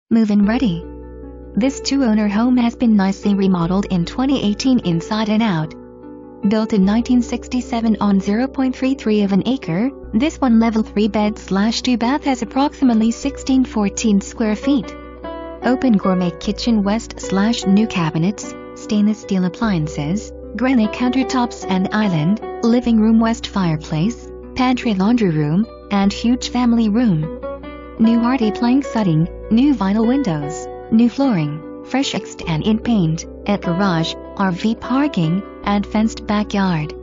Move-in ready. This two-owner home has been nicely remodeled in 2018 inside and out. Built in 1967 on 0.33 of an acre, this one-level 3-bed/2 bath has approximately 1614 square feet. Open gourmet kitchen west/new cabinets, stainless steel appliances, granite countertops and island, living room west fireplace, pantry laundry room, and huge family room. New hardi-plank siding, new vinyl windows, new flooring, fresh ex and in paint, a garage, RV parking, and fenced backyard.